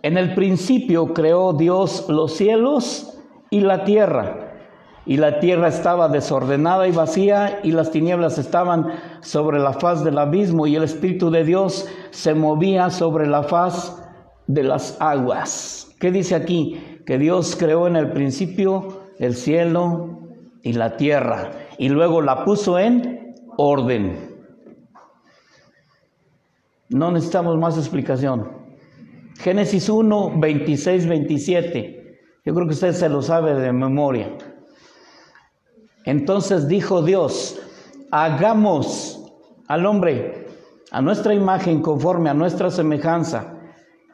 En el principio creó Dios los cielos y la tierra estaba desordenada y vacía, y las tinieblas estaban sobre la faz del abismo, y el Espíritu de Dios se movía sobre la faz de las aguas. ¿Qué dice aquí? Que Dios creó en el principio el cielo y la tierra, y luego la puso en orden. No necesitamos más explicación. Génesis 1, 26, 27. Yo creo que usted se lo sabe de memoria. Entonces dijo Dios: hagamos al hombre a nuestra imagen, conforme a nuestra semejanza,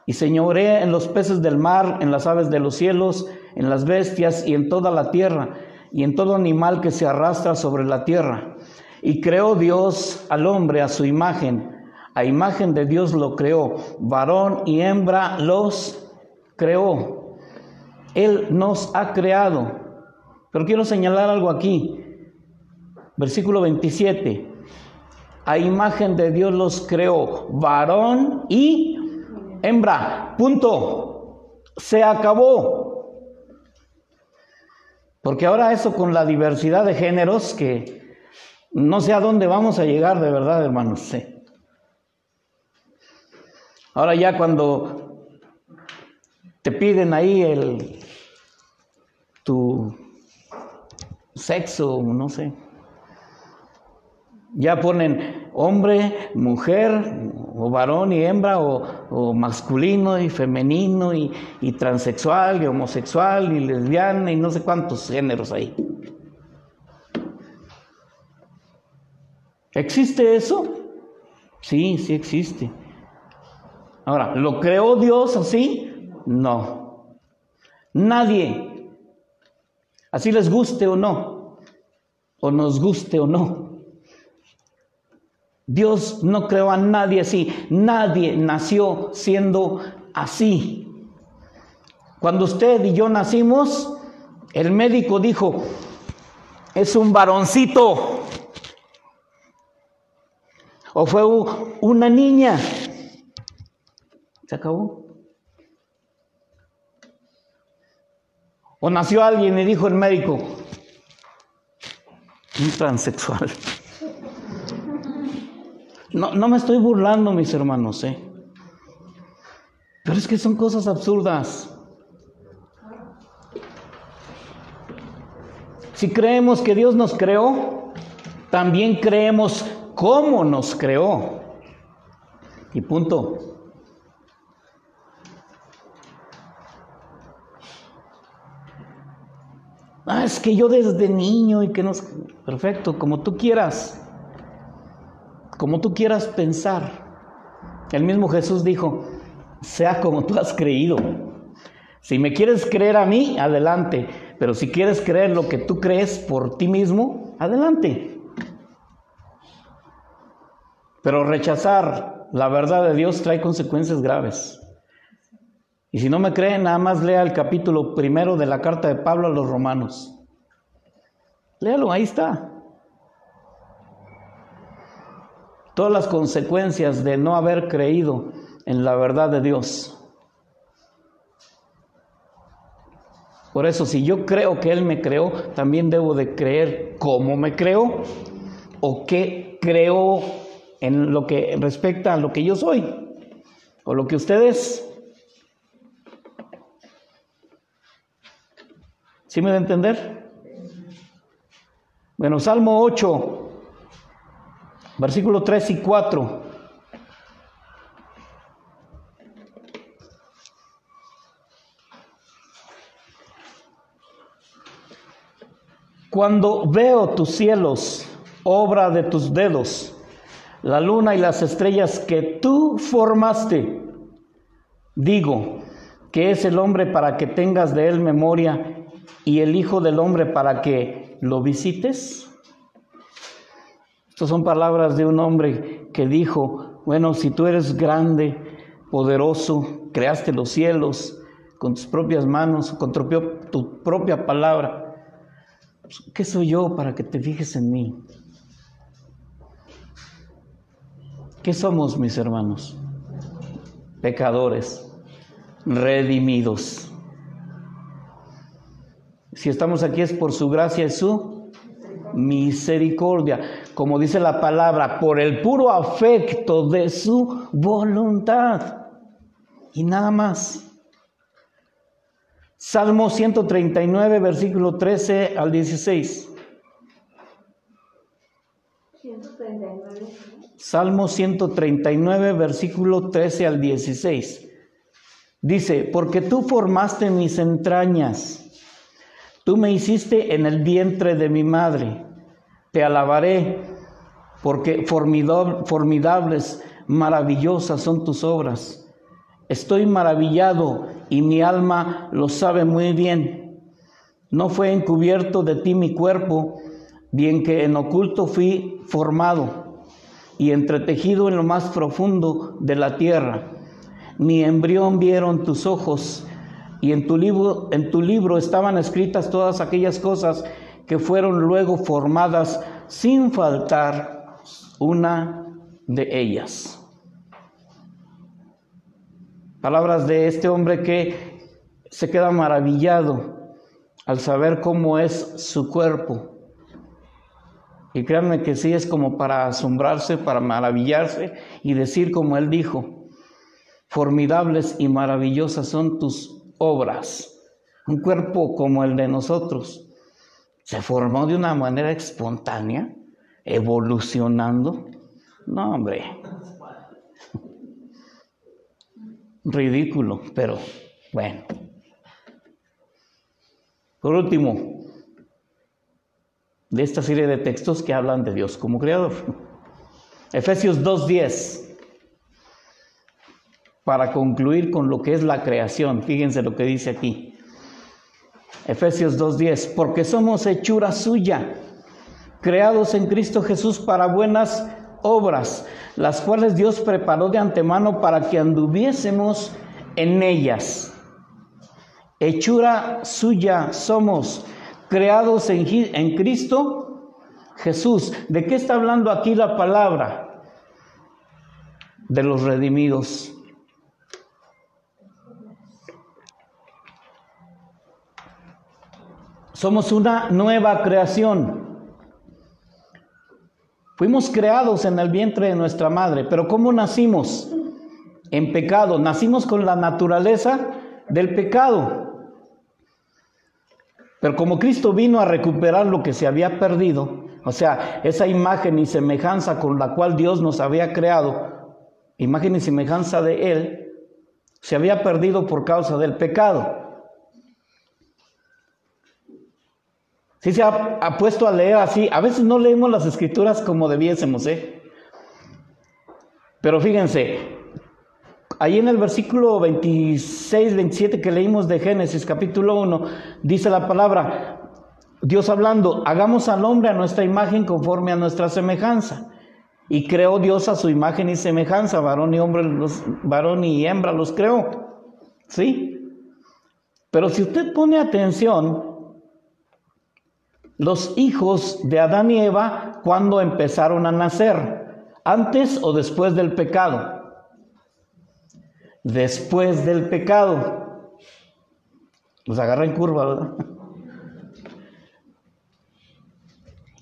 y señoree en los peces del mar, en las aves de los cielos, en las bestias y en toda la tierra, y en todo animal que se arrastra sobre la tierra. Y creó Dios al hombre a su imagen. A imagen de Dios lo creó, varón y hembra los creó. Él nos ha creado. Pero quiero señalar algo aquí. Versículo 27. A imagen de Dios los creó, varón y hembra. Punto. Se acabó. Porque ahora eso con la diversidad de géneros, que no sé a dónde vamos a llegar de verdad, hermanos. Sí. Ahora ya cuando te piden ahí tu sexo, no sé, ya ponen hombre, mujer, o varón y hembra, o masculino y femenino, y transexual, y homosexual, y lesbiana, y no sé cuántos géneros ahí. ¿Existe eso? Sí, sí existe. Ahora, ¿lo creó Dios así? No. Nadie. Así les guste o no, o nos guste o no. Dios no creó a nadie así. Nadie nació siendo así. Cuando usted y yo nacimos, el médico dijo: es un varoncito. O fue una niña. Se acabó. O nació alguien y dijo el médico: un transexual. No me estoy burlando, mis hermanos, pero es que son cosas absurdas. Si creemos que Dios nos creó, también creemos cómo nos creó. Y punto. Es que yo desde niño y que no... Perfecto, como tú quieras pensar. El mismo Jesús dijo: sea como tú has creído. Si me quieres creer a mí, adelante, pero si quieres creer lo que tú crees por ti mismo, adelante. Pero rechazar la verdad de Dios trae consecuencias graves. Y si no me creen, nada más lea el capítulo 1 de la carta de Pablo a los Romanos. Léalo, ahí está. Todas las consecuencias de no haber creído en la verdad de Dios. Por eso, si yo creo que Él me creó, también debo de creer cómo me creó, o qué creo en lo que respecta a lo que yo soy, o lo que usted es. ¿Sí me da a entender? Bueno, Salmo 8, versículos 3 y 4. Cuando veo tus cielos, obra de tus dedos, la luna y las estrellas que tú formaste, digo, ¿qué es el hombre para que tengas de él memoria, y el hijo del hombre para que lo visites? Estas son palabras de un hombre que dijo: bueno, si tú eres grande, poderoso, creaste los cielos con tus propias manos, con tu propia palabra, ¿qué soy yo para que te fijes en mí? ¿Qué somos, mis hermanos? Pecadores, redimidos. Si estamos aquí es por su gracia y su misericordia, como dice la palabra, por el puro afecto de su voluntad, y nada más. Salmo 139, versículo 13 al 16. 139. Salmo 139, versículo 13 al 16. Dice, porque tú formaste mis entrañas, tú me hiciste en el vientre de mi madre. Te alabaré, porque formidables, maravillosas son tus obras. Estoy maravillado y mi alma lo sabe muy bien. No fue encubierto de ti mi cuerpo, bien que en oculto fui formado y entretejido en lo más profundo de la tierra. Mi embrión vieron tus ojos, y en tu libro estaban escritas todas aquellas cosas que fueron luego formadas, sin faltar una de ellas. Palabras de este hombre que se queda maravillado al saber cómo es su cuerpo. Y créanme que sí, es como para asombrarse, para maravillarse y decir como él dijo, formidables y maravillosas son tus obras. Un cuerpo como el de nosotros se formó de una manera espontánea, evolucionando. No, hombre, ridículo, pero bueno. Por último, de esta serie de textos que hablan de Dios como creador, Efesios 2:10, para concluir con lo que es la creación. Fíjense lo que dice aquí, Efesios 2:10, porque somos hechura suya, creados en Cristo Jesús para buenas obras, las cuales Dios preparó de antemano para que anduviésemos en ellas. Hechura suya somos, creados en Cristo Jesús. ¿De qué está hablando aquí la palabra? De los redimidos. Somos una nueva creación. Fuimos creados en el vientre de nuestra madre, pero ¿cómo nacimos? En pecado. Nacimos con la naturaleza del pecado. Pero como Cristo vino a recuperar lo que se había perdido, o sea, esa imagen y semejanza con la cual Dios nos había creado, imagen y semejanza de Él, se había perdido por causa del pecado. Sí se ha puesto a leer así. A veces no leemos las escrituras como debiésemos, Pero fíjense, ahí en el versículo 26, 27 que leímos de Génesis capítulo 1, dice la palabra, Dios hablando, hagamos al hombre a nuestra imagen conforme a nuestra semejanza. Y creó Dios a su imagen y semejanza, varón y hembra los creó. ¿Sí? Pero si usted pone atención, los hijos de Adán y Eva, ¿cuándo empezaron a nacer? ¿Antes o después del pecado? Después del pecado. Los agarra en curva, ¿verdad?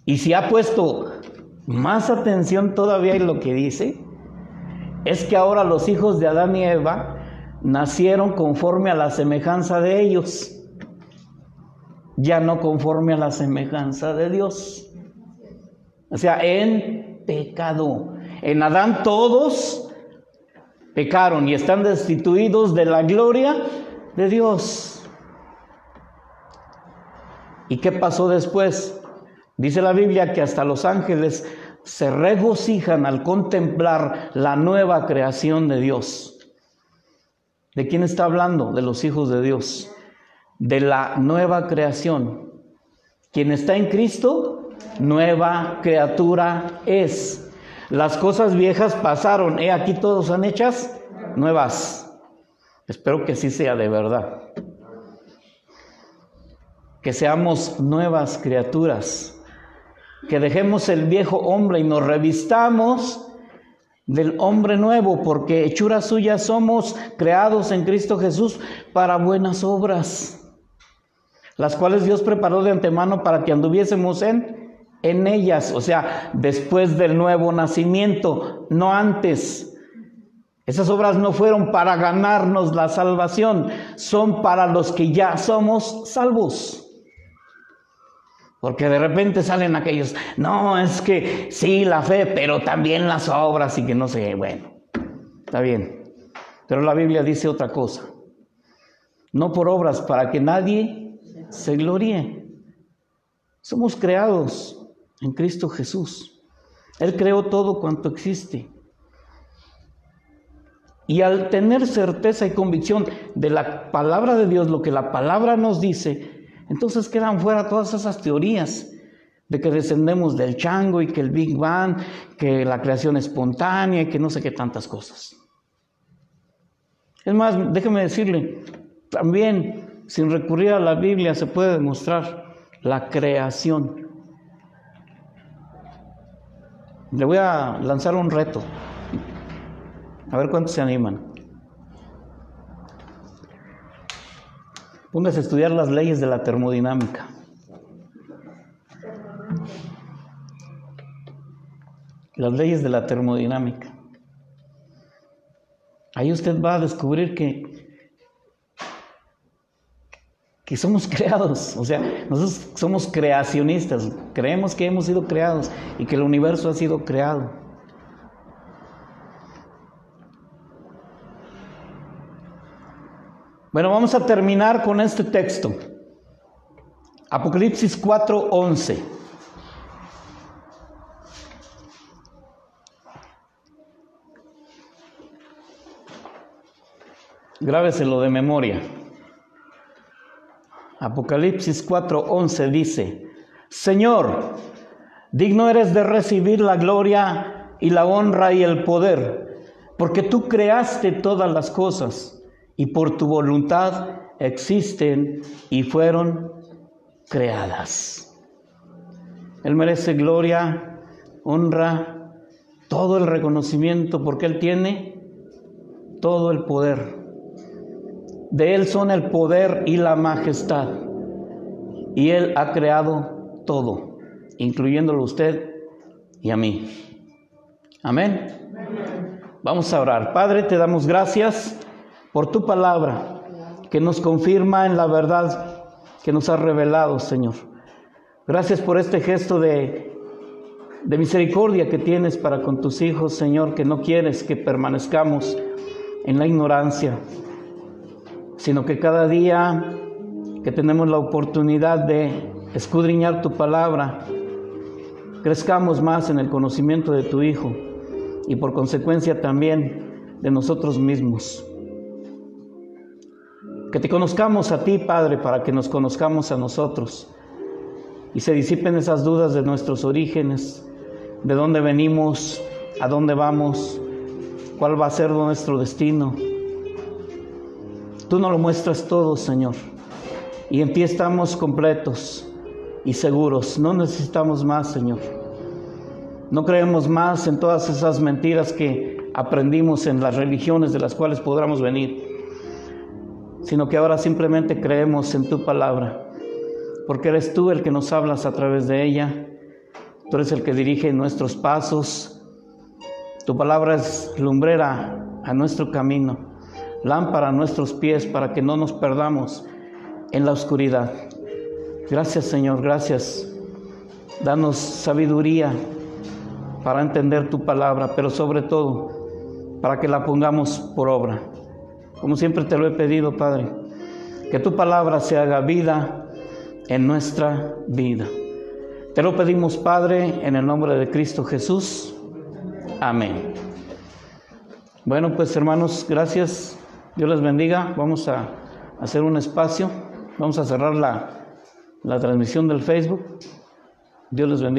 Y si ha puesto más atención todavía en lo que dice, es que ahora los hijos de Adán y Eva nacieron conforme a la semejanza de ellos, ya no conforme a la semejanza de Dios. O sea, en pecado. En Adán todos pecaron y están destituidos de la gloria de Dios. ¿Y qué pasó después? Dice la Biblia que hasta los ángeles se regocijan al contemplar la nueva creación de Dios. ¿De quién está hablando? De los hijos de Dios. De la nueva creación. Quien está en Cristo, nueva criatura es. Las cosas viejas pasaron, aquí todos son hechas nuevas. Espero que así sea de verdad. Que seamos nuevas criaturas. Que dejemos el viejo hombre y nos revistamos del hombre nuevo, porque hechura suya somos, creados en Cristo Jesús para buenas obras, las cuales Dios preparó de antemano para que anduviésemos en ellas. O sea, después del nuevo nacimiento, no antes. Esas obras no fueron para ganarnos la salvación, son para los que ya somos salvos. Porque de repente salen aquellos, no, es que sí, la fe, pero también las obras y que no sé, bueno, está bien. Pero la Biblia dice otra cosa. No por obras para que nadie se gloríe. Somos creados en Cristo Jesús. Él creó todo cuanto existe. Y al tener certeza y convicción de la palabra de Dios, lo que la palabra nos dice, entonces quedan fuera todas esas teorías de que descendemos del chango y que el Big Bang, que la creación espontánea y que no sé qué tantas cosas. Es más, déjeme decirle, también sin recurrir a la Biblia se puede demostrar la creación. Le voy a lanzar un reto. A ver cuántos se animan. Póngase a estudiar las leyes de la termodinámica. Las leyes de la termodinámica. Ahí usted va a descubrir que somos creados. O sea, nosotros somos creacionistas. Creemos que hemos sido creados y que el universo ha sido creado. Bueno, vamos a terminar con este texto. Apocalipsis 4:11. Grábeselo de memoria. Apocalipsis 4:11 dice: Señor, digno eres de recibir la gloria y la honra y el poder, porque tú creaste todas las cosas, y por tu voluntad existen y fueron creadas. Él merece gloria, honra, todo el reconocimiento, porque Él tiene todo el poder. De Él son el poder y la majestad. Y Él ha creado todo, incluyéndolo a usted y a mí. Amén. Vamos a orar. Padre, te damos gracias por tu palabra, que nos confirma en la verdad que nos has revelado, Señor. Gracias por este gesto de misericordia que tienes para con tus hijos, Señor, que no quieres que permanezcamos en la ignorancia, sino que cada día que tenemos la oportunidad de escudriñar tu palabra, crezcamos más en el conocimiento de tu Hijo y por consecuencia también de nosotros mismos. Que te conozcamos a ti, Padre, para que nos conozcamos a nosotros y se disipen esas dudas de nuestros orígenes, de dónde venimos, a dónde vamos, cuál va a ser nuestro destino. Tú nos lo muestras todo, Señor, y en ti estamos completos y seguros. No necesitamos más, Señor. No creemos más en todas esas mentiras que aprendimos en las religiones de las cuales podamos venir, sino que ahora simplemente creemos en tu palabra, porque eres tú el que nos hablas a través de ella. Tú eres el que dirige nuestros pasos. Tu palabra es lumbrera a nuestro camino, lámpara a nuestros pies, para que no nos perdamos en la oscuridad. Gracias, Señor, gracias. Danos sabiduría para entender tu palabra, pero sobre todo para que la pongamos por obra. Como siempre te lo he pedido, Padre, que tu palabra se haga vida en nuestra vida. Te lo pedimos, Padre, en el nombre de Cristo Jesús. Amén. Bueno, pues hermanos, gracias. Dios les bendiga. Vamos a hacer un espacio. Vamos a cerrar la transmisión del Facebook. Dios les bendiga.